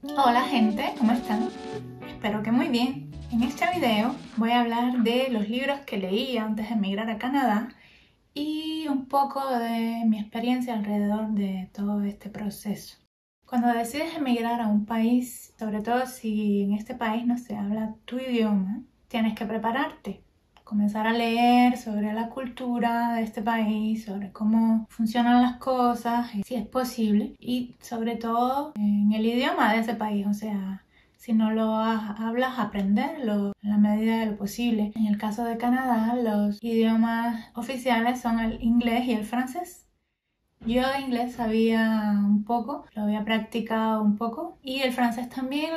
Hola gente, ¿cómo están? Espero que muy bien. En este video voy a hablar de los libros que leí antes de emigrar a Canadá y un poco de mi experiencia alrededor de todo este proceso. Cuando decides emigrar a un país, sobre todo si en este país no se habla tu idioma, tienes que prepararte. Comenzar a leer sobre la cultura de este país, sobre cómo funcionan las cosas, si es posible, y sobre todo en el idioma de ese país, o sea, si no lo hablas, aprenderlo en la medida de lo posible. En el caso de Canadá, los idiomas oficiales son el inglés y el francés. Yo de inglés sabía un poco, lo había practicado un poco y el francés también,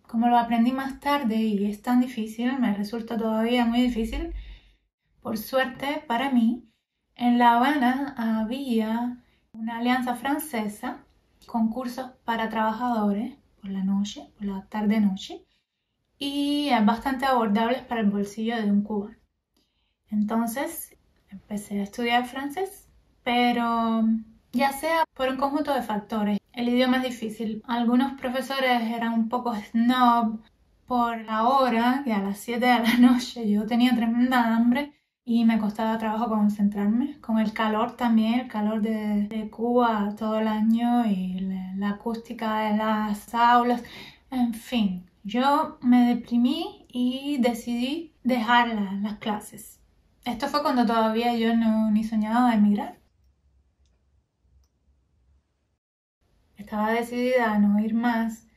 como lo aprendí más tarde y es tan difícil, me resulta todavía muy difícil. Por suerte para mí, en La Habana había una alianza francesa con cursos para trabajadores por la noche, por la tarde-noche y bastante abordables para el bolsillo de un cubano. Entonces empecé a estudiar francés, pero ya sea por un conjunto de factores. El idioma es difícil. Algunos profesores eran un poco snob por la hora, que a las 7 de la noche yo tenía tremenda hambre y me costaba trabajo concentrarme. Con el calor también, el calor de Cuba todo el año y la acústica de las aulas, en fin. Yo me deprimí y decidí dejar las clases. Esto fue cuando todavía yo ni soñaba emigrar. Estaba decidida a no ir más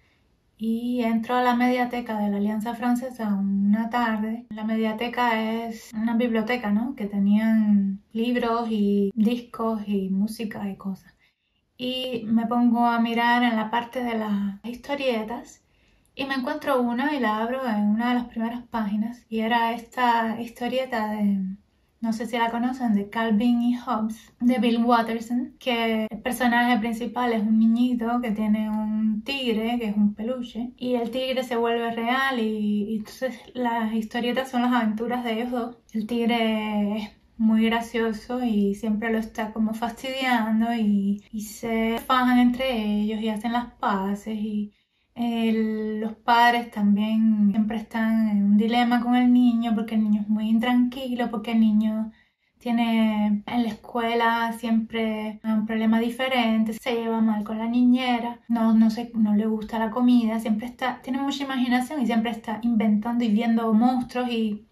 y entro a la mediateca de la Alianza Francesa una tarde. La mediateca es una biblioteca, ¿no? Que tenían libros y discos y música y cosas. Y me pongo a mirar en la parte de las historietas y me encuentro una y la abro en una de las primeras páginas y era esta historieta de, no sé si la conocen, de Calvin y Hobbes, de Bill Watterson, que el personaje principal es un niñito que tiene un tigre, que es un peluche, y el tigre se vuelve real y entonces las historietas son las aventuras de ellos dos. El tigre es muy gracioso y siempre lo está como fastidiando y se fajan entre ellos y hacen las paces y los padres también siempre están en un dilema con el niño porque el niño es muy intranquilo, porque el niño tiene en la escuela siempre un problema diferente, se lleva mal con la niñera, no le gusta la comida, tiene mucha imaginación y siempre está inventando y viendo monstruos y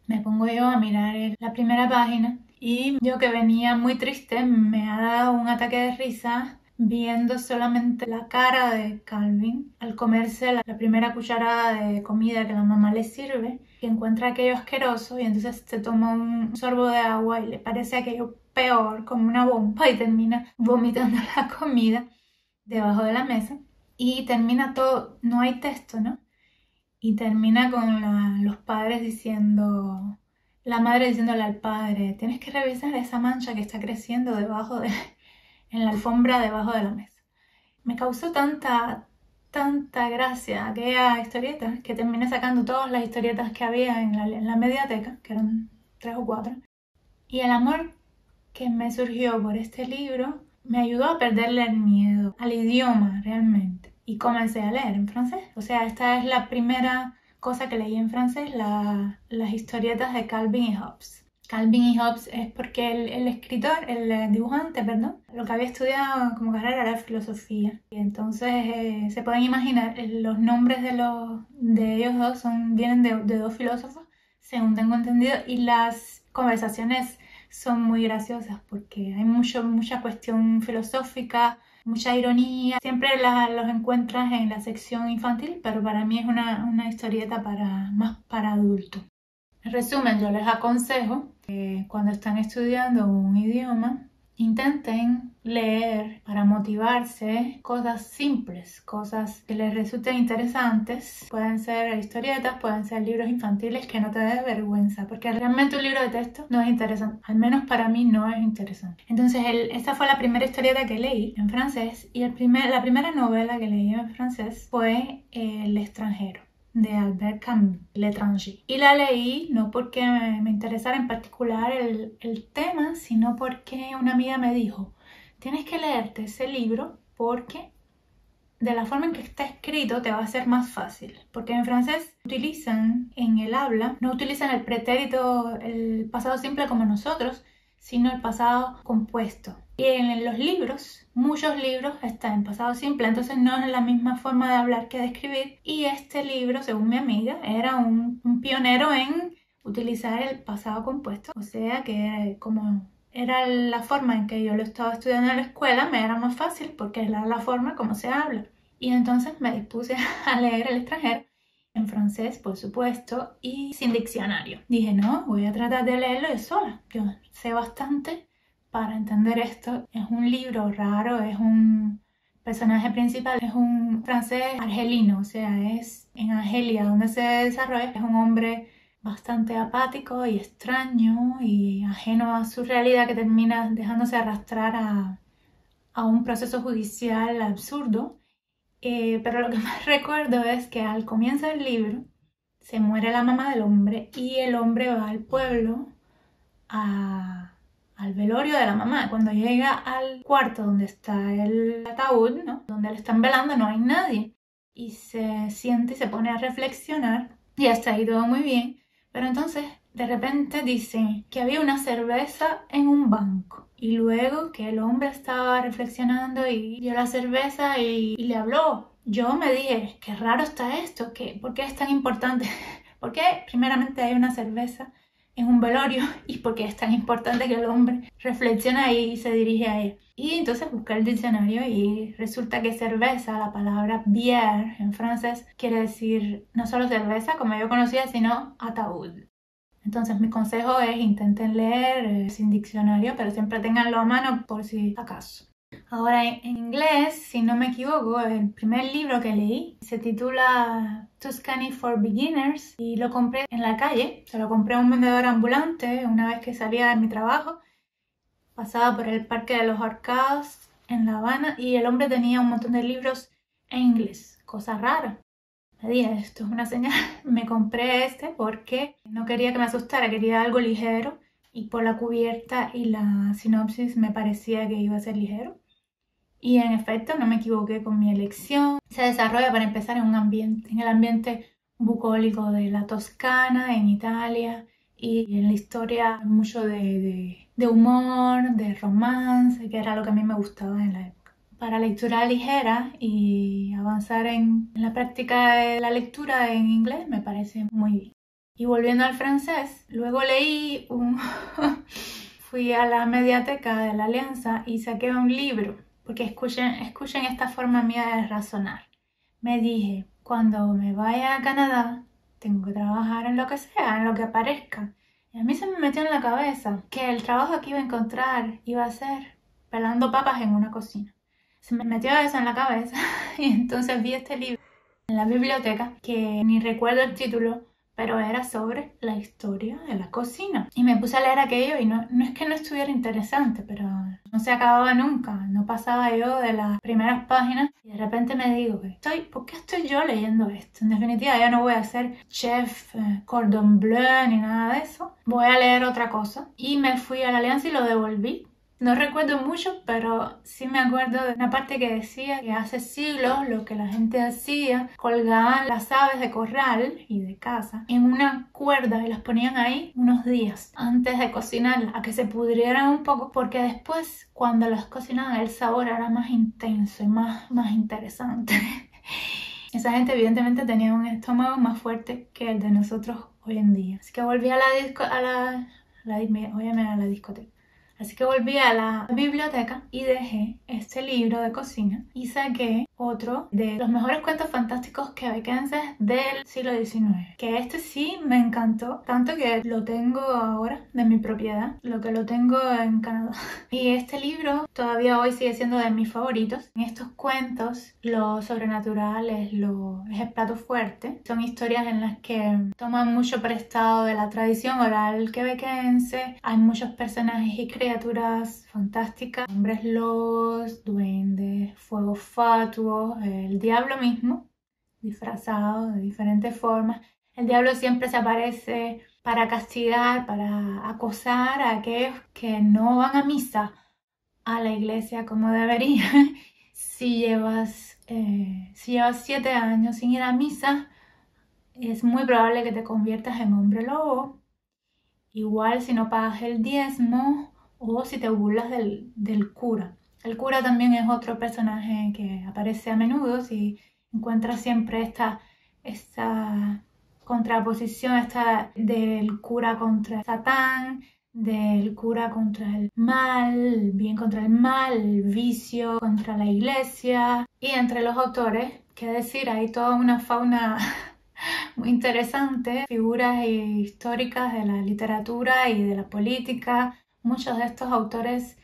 me pongo yo a mirar la primera página y yo que venía muy triste me ha dado un ataque de risa viendo solamente la cara de Calvin al comerse la primera cucharada de comida que la mamá le sirve y encuentra aquello asqueroso y entonces se toma un sorbo de agua y le parece aquello peor como una bomba y termina vomitando la comida debajo de la mesa y termina todo, no hay texto, ¿no? Y termina con los padres diciendo, la madre diciéndole al padre, tienes que revisar esa mancha que está creciendo en la alfombra debajo de la mesa. Me causó tanta gracia aquella historieta que terminé sacando todas las historietas que había en la mediateca, que eran 3 o 4. Y el amor que me surgió por este libro me ayudó a perderle el miedo al idioma realmente. Y comencé a leer en francés. O sea, esta es la primera cosa que leí en francés, las historietas de Calvin y Hobbes. Calvin y Hobbes es porque el escritor, el dibujante, perdón, lo que había estudiado como carrera era filosofía. Y entonces se pueden imaginar, los nombres de ellos dos vienen de dos filósofos, según tengo entendido, y las conversaciones son muy graciosas porque hay mucha cuestión filosófica, mucha ironía. Siempre los encuentras en la sección infantil, pero para mí es una historieta más para adultos. En resumen, yo les aconsejo que cuando están estudiando un idioma, intenten leer para motivarse cosas simples, cosas que les resulten interesantes. Pueden ser historietas, pueden ser libros infantiles que no te dé vergüenza, porque realmente un libro de texto no es interesante, al menos para mí no es interesante. Entonces, esta fue la primera historieta que leí en francés y la primera novela que leí en francés fue El extranjero, de Albert Camus, L'Étranger. Y la leí no porque me interesara en particular el tema, sino porque una amiga me dijo, tienes que leerte ese libro porque de la forma en que está escrito te va a ser más fácil, porque en francés utilizan en el habla, no utilizan el pretérito, el pasado simple como nosotros, sino el pasado compuesto. Y en los libros, muchos libros están en pasado simple, entonces no es la misma forma de hablar que de escribir. Y este libro, según mi amiga, era un pionero en utilizar el pasado compuesto, o sea que como era la forma en que yo lo estaba estudiando en la escuela, me era más fácil porque era la forma como se habla. Y entonces me dispuse a leer El extranjero, en francés, por supuesto, y sin diccionario. Dije, no, voy a tratar de leerlo yo sola. Yo sé bastante para entender esto. Es un libro raro, es un personaje principal, es un francés argelino, o sea, es en Argelia donde se desarrolla. Es un hombre bastante apático y extraño y ajeno a su realidad, que termina dejándose arrastrar a un proceso judicial absurdo. Pero lo que más recuerdo es que al comienzo del libro se muere la mamá del hombre y el hombre va al pueblo al velorio de la mamá. Cuando llega al cuarto donde está el ataúd, ¿no?, donde le están velando, no hay nadie. Y se siente y se pone a reflexionar y hasta ahí todo muy bien. Pero entonces de repente dice que había una cerveza en un banco. Y luego que el hombre estaba reflexionando y dio la cerveza y le habló. Yo me dije, qué raro está esto, ¿por qué es tan importante? ¿Por qué primeramente hay una cerveza en un velorio? ¿Y por qué es tan importante que el hombre reflexiona y se dirige a él? Y entonces busqué el diccionario y resulta que cerveza, la palabra bière en francés, quiere decir no solo cerveza como yo conocía, sino ataúd. Entonces mi consejo es intenten leer sin diccionario, pero siempre tenganlo a mano por si acaso. Ahora en inglés, si no me equivoco, el primer libro que leí se titula Tuscany for Beginners y lo compré en la calle. Se lo compré a un vendedor ambulante una vez que salía de mi trabajo. Pasaba por el Parque de los Ahorcados en La Habana y el hombre tenía un montón de libros en inglés, cosa rara. Me dije, esto es una señal. Me compré este porque no quería que me asustara, quería algo ligero y por la cubierta y la sinopsis me parecía que iba a ser ligero. Y en efecto no me equivoqué con mi elección. Se desarrolla para empezar en el ambiente bucólico de la Toscana, en Italia, y en la historia mucho de humor, de romance, que era lo que a mí me gustaba en la época. Para lectura ligera y avanzar en la práctica de la lectura en inglés me parece muy bien. Y volviendo al francés, luego leí fui a la mediateca de la Alianza y saqué un libro, porque escuchen esta forma mía de razonar. Me dije, cuando me vaya a Canadá, tengo que trabajar en lo que sea, en lo que aparezca. Y a mí se me metió en la cabeza que el trabajo que iba a encontrar iba a ser pelando papas en una cocina. Se me metió eso en la cabeza y entonces vi este libro en la biblioteca, que ni recuerdo el título, pero era sobre la historia de la cocina. Y me puse a leer aquello y no es que no estuviera interesante, pero no se acababa nunca. No pasaba yo de las primeras páginas y de repente me digo, ¿por qué estoy yo leyendo esto? En definitiva, yo no voy a ser chef cordon bleu ni nada de eso. Voy a leer otra cosa. Y me fui a la Alianza y lo devolví. No recuerdo mucho, pero sí me acuerdo de una parte que decía que hace siglos lo que la gente hacía, colgaban las aves de corral y de casa en una cuerda y las ponían ahí unos días antes de cocinarlas, a que se pudrieran un poco, porque después cuando las cocinaban el sabor era más intenso y más interesante. Esa gente evidentemente tenía un estómago más fuerte que el de nosotros hoy en día. Así que volví a la discoteca. Así que volví a la biblioteca y dejé este libro de cocina y saqué otro de los mejores cuentos fantásticos quebequenses del siglo XIX. Que este sí me encantó, tanto que lo tengo ahora de mi propiedad, lo que lo tengo en Canadá. Y este libro todavía hoy sigue siendo de mis favoritos. En estos cuentos lo sobrenatural es el plato fuerte. Son historias en las que toman mucho prestado de la tradición oral quebequense. Hay muchos personajes y criaturas fantásticas, hombres lobos, duendes, fuegos fatuos, el diablo mismo, disfrazado de diferentes formas. El diablo siempre se aparece para castigar, para acosar a aquellos que no van a misa, a la iglesia como deberían, Si llevas 7 años sin ir a misa, es muy probable que te conviertas en hombre lobo. Igual si no pagas el diezmo o si te burlas del cura. El cura también es otro personaje que aparece a menudo. Si encuentras siempre esta contraposición del cura contra Satán, del cura contra el mal, el bien contra el mal, el vicio contra la iglesia. Y entre los autores, qué decir, hay toda una fauna muy interesante, figuras históricas de la literatura y de la política. Muchos de estos autores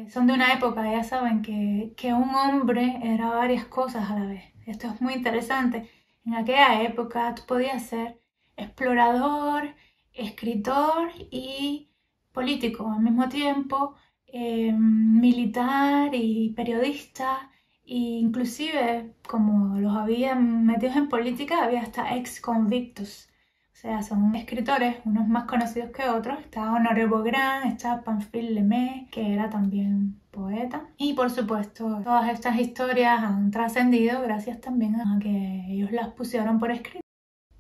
son de una época, ya saben, que un hombre era varias cosas a la vez. Esto es muy interesante. En aquella época tú podías ser explorador, escritor y político al mismo tiempo, militar y periodista. E inclusive, como los habían metidos en política, había hasta ex convictos. O sea, son escritores, unos más conocidos que otros. Está Honoré Beaugrand, está Pamphile Lemay, que era también poeta. Y por supuesto, todas estas historias han trascendido gracias también a que ellos las pusieron por escrito.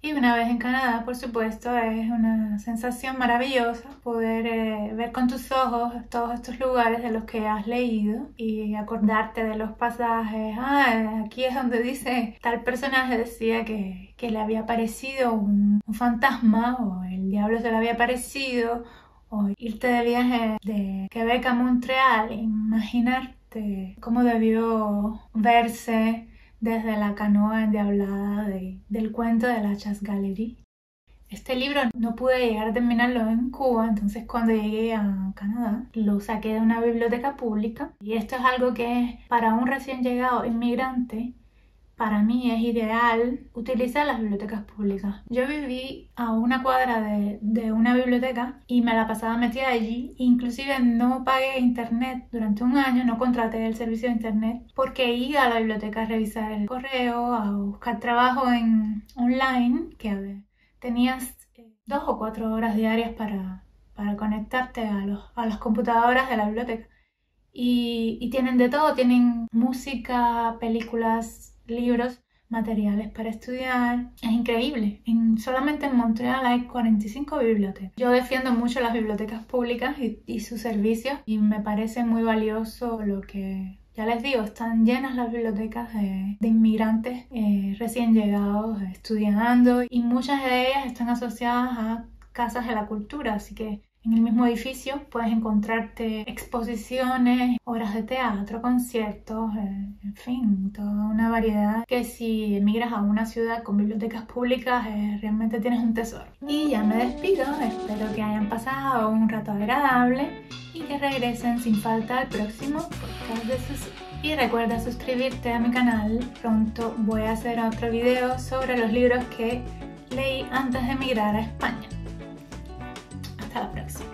Y una vez en Canadá, por supuesto, es una sensación maravillosa poder ver con tus ojos todos estos lugares de los que has leído y acordarte de los pasajes. Aquí es donde dice, tal personaje decía que le había aparecido un fantasma, o el diablo se le había aparecido, o irte de viaje de Quebec a Montreal, imaginarte cómo debió verse desde la canoa endiablada del cuento de la Chasse Galerie. Este libro no pude llegar a terminarlo en Cuba, entonces cuando llegué a Canadá lo saqué de una biblioteca pública. Y esto es algo que para un recién llegado inmigrante, para mí es ideal utilizar las bibliotecas públicas. Yo viví a una cuadra de una biblioteca y me la pasaba metida allí. Inclusive no pagué internet durante un año, no contraté el servicio de internet porque iba a la biblioteca a revisar el correo, a buscar trabajo online, que tenías 2 o 4 horas diarias para conectarte a las computadoras de la biblioteca. Y tienen de todo, tienen música, películas, libros, materiales para estudiar. Es increíble. Solamente en Montreal hay 45 bibliotecas. Yo defiendo mucho las bibliotecas públicas y sus servicios, y me parece muy valioso lo que, ya les digo, están llenas las bibliotecas de inmigrantes recién llegados estudiando, y muchas de ellas están asociadas a casas de la cultura, así que en el mismo edificio puedes encontrarte exposiciones, obras de teatro, conciertos, en fin, toda una variedad que si emigras a una ciudad con bibliotecas públicas realmente tienes un tesoro. Y ya me despido, espero que hayan pasado un rato agradable y que regresen sin falta al próximo podcast de Susu. Y recuerda suscribirte a mi canal, pronto voy a hacer otro video sobre los libros que leí antes de emigrar a España. Hasta la próxima.